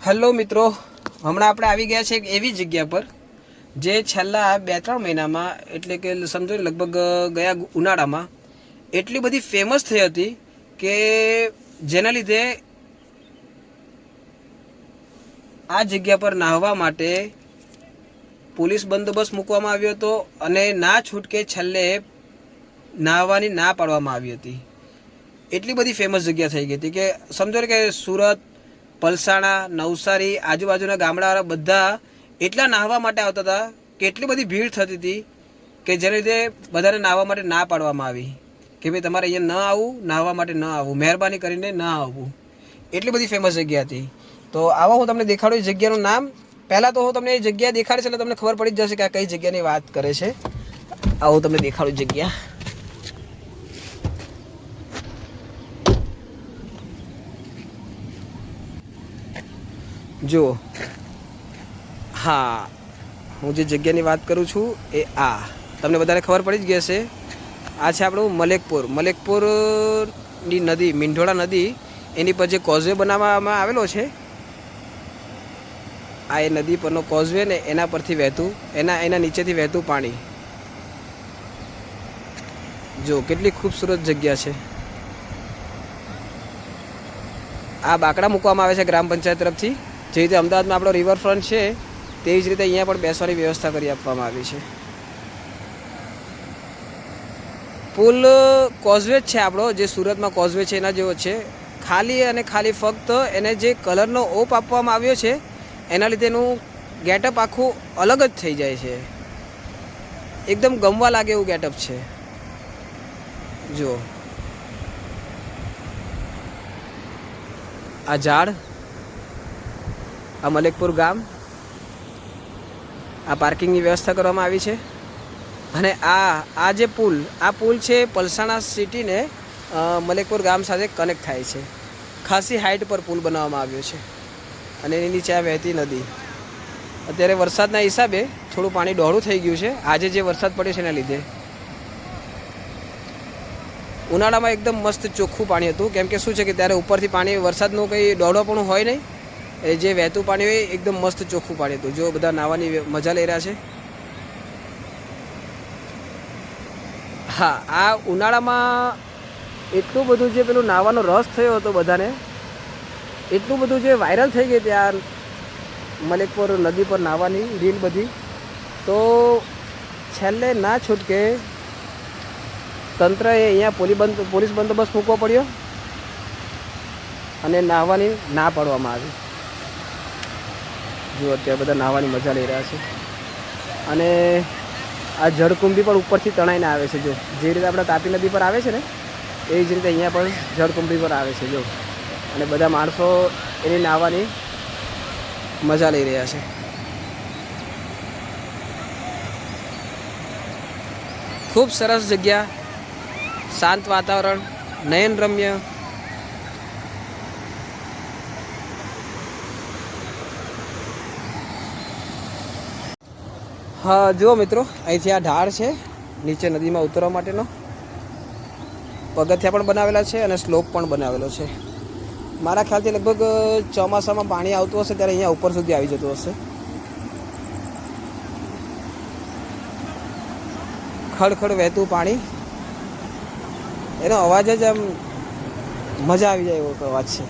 Hello મિત્રો, હમણાં આપણે આવી ગયા છે એક એવી જગ્યા પર જે છેલ્લા 2-3 મહિનામાં એટલે કે સમજો લગભગ ગયા ઉનાળામાં એટલી બધી ફેમસ થઈ હતી કે જેના લીધે આ જગ્યા પર નાહવા માટે પોલીસ બંદોબસ્ત મૂકવામાં આવ્યો હતો અને ના છૂટકે છેલ્લે નાહવાની ના પાડવામાં આવી હતી. એટલી બધી ફેમસ જગ્યા થઈ ગઈ હતી કે સમજો કે સુરત, પલસાણા, નવસારી, આજુબાજુના ગામડાવાળા બધા એટલા નાહવા માટે આવતા હતા કે એટલી બધી ભીડ થતી હતી કે જેને લીધે બધાને નાહવા માટે ના પાડવામાં આવી કે ભાઈ તમારે અહીંયા ન આવવું, નાહવા માટે ન આવવું, મહેરબાની કરીને ન આવવું. એટલી બધી ફેમસ જગ્યા હતી. તો આવા હું તમને દેખાડું એ જગ્યાનું નામ. પહેલાં તો હું તમને એ જગ્યા દેખાડીશ એટલે તમને ખબર પડી જશે કે આ કઈ જગ્યાની વાત કરે છે. આવું તમને દેખાડું જગ્યા. જુઓ, હા, હું જે જગ્યાની વાત કરું છું એ આ તમને બધાને ખબર પડી જ ગઈ હશે. આ છે આપણું મલેકપુરની નદી, મીંઢોળા નદી, એની પર જે કોઝવે બનાવવામાં આવેલો છે. આ એ નદી પરનો કોઝવે ને એના પરથી વહેતું, એના નીચેથી વહેતું પાણી. જો કેટલી ખૂબસૂરત જગ્યા છે. આ બાકડા મૂકવામાં આવે છે ગ્રામ પંચાયત તરફથી. જે રીતે અમદાવાદમાં આપણો રિવરફ્રન્ટ છે તેવી જ રીતે અહીંયા પણ બેસવાની વ્યવસ્થા કરી આપવામાં આવી છે. પુલ કોઝવે જ છે આપણો, જે સુરતમાં કોઝવે છે એના જેવો છે. ખાલી અને ખાલી ફક્ત એને જે કલરનો ઓપ આપવામાં આવ્યો છે એના લીધે એનું ગેટઅપ આખું અલગ જ થઈ જાય છે. એકદમ ગમવા લાગે એવું ગેટઅપ છે. જુઓ, આ ઝાડ, આ મલેકપુર ગામ, આ પાર્કિંગની વ્યવસ્થા કરવામાં આવી છે. અને આ જે પુલ, આ પુલ છે પલસાણા સિટીને મલેકપુર ગામ સાથે કનેક્ટ થાય છે. ખાસી હાઇટ પર પુલ બનાવવામાં આવ્યો છે અને એની નીચે આ વહેતી નદી. અત્યારે વરસાદના હિસાબે થોડું પાણી ડહોળું થઈ ગયું છે આજે જે વરસાદ પડ્યો છે એના લીધે. ઉનાળામાં એકદમ મસ્ત ચોખ્ખું પાણી હતું, કેમ કે શું છે કે ત્યારે ઉપરથી પાણી, વરસાદનું કંઈ ડહોળોપણું હોય નહીં, એ જે વહેતું પાણી હોય એકદમ મસ્ત ચોખ્ખું પાણી હતું. જો બધા નાહવાની મજા લઈ રહ્યા છે. હા, આ ઉનાળામાં એટલું બધું જે પેલું નાહવાનો રસ થયો હતો બધાને, એટલું બધું જે વાયરલ થઈ ગઈ ત્યાં મલેકપુર નદી પર નાહવાની રીલ બધી, તો છેલ્લે ના છૂટકે તંત્રએ અહીંયા પોલીસ બંદોબસ્ત મૂકવો પડ્યો અને નાહવાની ના પાડવામાં આવી. જો અત્યારે બધા નાહવાની મજા લઈ રહ્યા છે. અને આ જળકુંભી પણ ઉપરથી તણાઈને આવે છે. જો જે રીતે આપણે તાપી નદી પર આવે છે ને એવી જ રીતે અહીંયા પણ જળકુંભી પર આવે છે. જો, અને બધા માણસો એની નાહવાની મજા લઈ રહ્યા છે. ખૂબ સરસ જગ્યા, શાંત વાતાવરણ, નયનરમ્ય. હા જુઓ મિત્રો, અહીંથી આ ઢાળ છે નીચે નદીમાં ઉતરવા માટેનો. પગથિયા પણ બનાવેલા છે અને સ્લોપ પણ બનાવેલો છે. મારા ખ્યાલથી લગભગ ચોમાસામાં પાણી આવતું હશે ત્યારે અહીંયા ઉપર સુધી આવી જતું હશે. ખડખડ વહેતું પાણી, એનો અવાજ જ આમ મજા આવી જાય એવો અવાજ છે.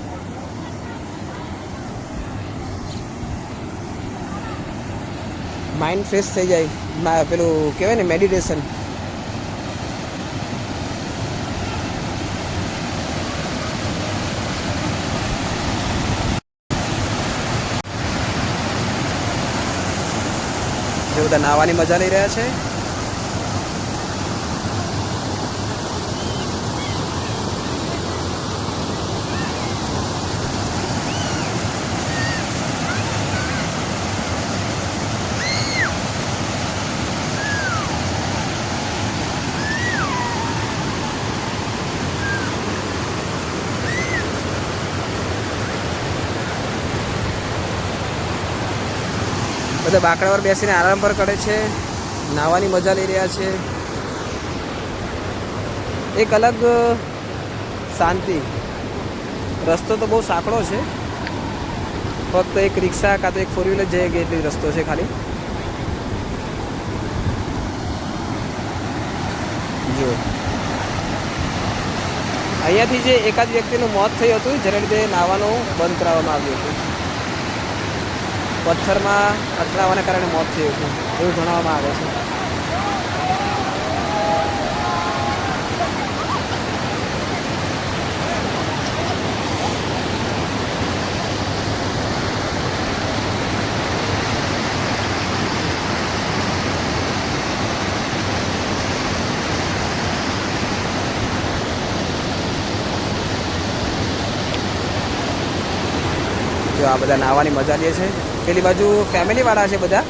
માઇન્ડ ફ્રેશ થઈ જાય, પેલું કહેવાય ને મેડિટેશન. જે બધા નાહવાની મજા લઈ રહ્યા છે. બધા બાકડા પર બેસીને આરામ પર કરે છે, નાહવાની મજા લઈ રહ્યા છે. એક અલગ શાંતિ. રસ્તો તો બહુ સાંકડો છે, ફક્ત એક રિક્ષા કાં તો એક 4 વ્હીલર જઈ ગઈ એટલી રસ્તો છે ખાલી. જો અહીંયાથી જે એકાદ વ્યક્તિનું મોત થયું હતું જેના લીધે નાહવાનું બંધ કરાવવામાં આવ્યું હતું. પથ્થરમાં અથડાવાના કારણે મોત થયું હતું એવું જણાવવામાં આવે છે. જો આ બધા નાહવાની મજા લે છે. પેલી બાજુ ફેમિલીવાળા છે બધા,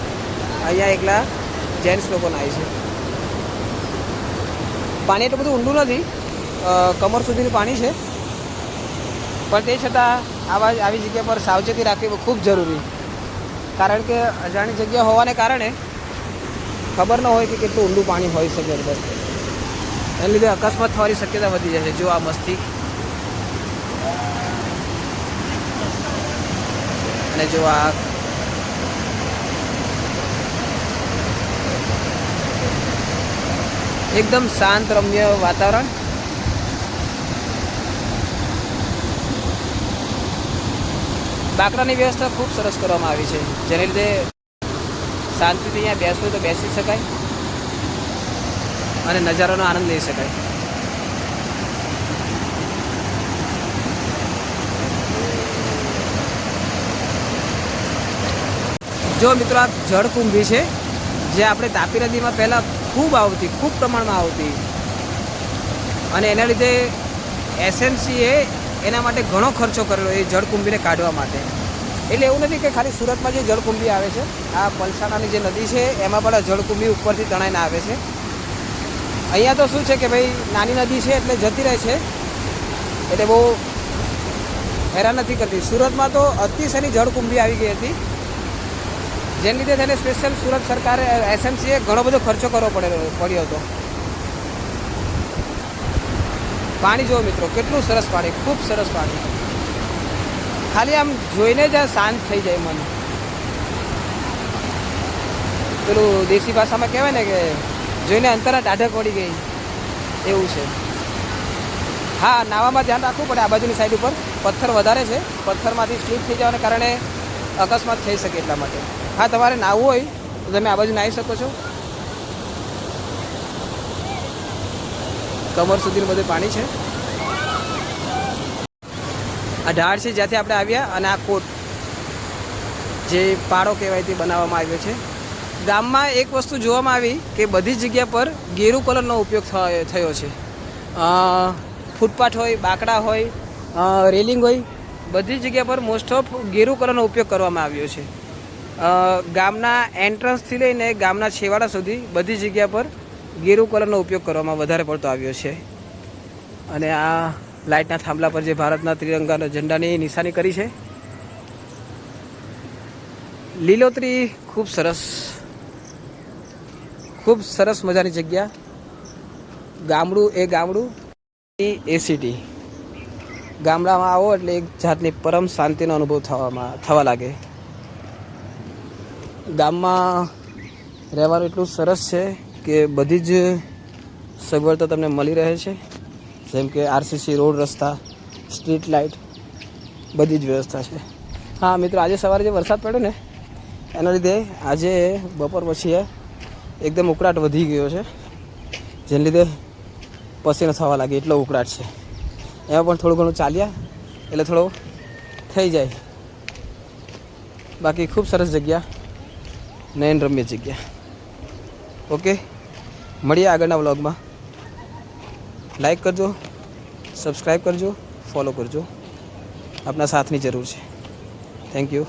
અહીંયા એકલા જેન્ટ્સ લોકો નાહી છે. પાણી એટલું બધું ઊંડું નથી, કમર સુધીનું પાણી છે, પણ તે છતાં આવી જગ્યા પર સાવચેતી રાખવી ખૂબ જરૂરી. કારણ કે અજાણી જગ્યા હોવાને કારણે ખબર ન હોય કે કેટલું ઊંડું પાણી હોઈ શકે અંદર. એને લીધે અકસ્માત થવાની શક્યતા વધી જાય છે. જો આ મસ્તી અને જો આ એકદમ શાંત રમ્ય વાતાવરણ. બાકડાની વ્યવસ્થા ખૂબ સરસ કરવામાં આવી છે, જેને લીધે શાંતિથી અહીંયા બેસવું તો બેસી શકાય અને નજારાનો આનંદ લઈ શકાય. જો મિત્રો આ જળકુંભી છે, જે આપણે તાપી નદીમાં પહેલાં ખૂબ પ્રમાણમાં આવતી, અને એના લીધે એસએમસીએ એના માટે ઘણો ખર્ચો કરેલો એ જળકુંભીને કાઢવા માટે. એટલે એવું નથી કે ખાલી સુરતમાં જે જળકુંભી આવે છે, આ પલસાણાની જે નદી છે એમાં પણ જળકુંભી ઉપરથી તણાઈને આવે છે. અહીંયા તો શું છે કે ભાઈ નાની નદી છે એટલે જતી રહે છે, એટલે બહુ હેરાન નથી કરતી. સુરતમાં તો અતિશયની જળકુંભી આવી ગઈ હતી, જેને લીધે તેને સ્પેશિયલ સુરત સરકારે એસએમસીએ ઘણો બધો ખર્ચો કરવો પડ્યો હતો. પાણી જુઓ મિત્રો, કેટલું સરસ પાણી, ખૂબ સરસ પાણી. ખાલી આમ જોઈને જ શાંત થઈ જાય મન. પેલું દેશી ભાષામાં કહેવાય ને કે જોઈને અંતરા ટાઢક પડી ગઈ એવું છે. હા, નાવામાં ધ્યાન રાખવું પડે. આ બાજુની સાઈડ ઉપર પથ્થર વધારે છે, પથ્થરમાંથી સ્લીપ થઈ જવાને કારણે અકસ્માત થઈ શકે એટલા માટે. હા, તમારે નાહવું હોય તો તમે આ બાજુ નાહી શકો છો. કમર સુધીનું બધું પાણી છે. આ ઢાળ છે જ્યાંથી આપણે આવ્યા, અને આ કોટ જે પાડો કહેવાય તે બનાવવામાં આવ્યો છે. ગામમાં એક વસ્તુ જોવામાં આવી કે બધી જગ્યા પર ગેરુ કલરનો ઉપયોગ થયો છે. ફૂટપાથ હોય, બાકડા હોય, રેલિંગ હોય, બધી જગ્યા પર મોસ્ટ ઓફ ગેરુ કલરનો ઉપયોગ કરવામાં આવ્યો છે. ગામના એન્ટ્રન્સથી લઈને ગામના છેવાડા સુધી બધી જગ્યા પર ગેરુ કલરનો ઉપયોગ કરવામાં વધારે પડતો આવ્યો છે. અને આ લાઇટના થાંભલા પર જે ભારતના ત્રિરંગાના ઝંડાની નિશાની કરી છે. લીલોતરી ખૂબ સરસ મજાની જગ્યા. ગામડું એ સિટી. ગામડામાં આવો એટલે એક જાતની પરમ શાંતિનો અનુભવ થવા લાગે. ગામમાં રહેવાનું એટલું સરસ છે કે બધી જ સગવડતા તમને મળી રહે છે, જેમ કે આરસીસી રોડ, રસ્તા, સ્ટ્રીટ લાઇટ, બધી જ વ્યવસ્થા છે. હા મિત્રો, આજે સવારે જે વરસાદ પડ્યો ને એના લીધે આજે બપોર પછી એકદમ ઉકળાટ વધી ગયો છે, જેને લીધે પસીનો થવા લાગે એટલો ઉકળાટ છે. એમાં પણ થોડું ઘણું ચાલ્યા એટલે થોડો થઈ જાય. બાકી ખૂબ સરસ જગ્યા, નયન રમ્ય જગ્યા. ઓકે, મળીએ આગળના વ્લોગમાં. લાઈક કરજો, સબસ્ક્રાઈબ કરજો, ફોલો કરજો. આપના સાથની જરૂર છે. Thank you.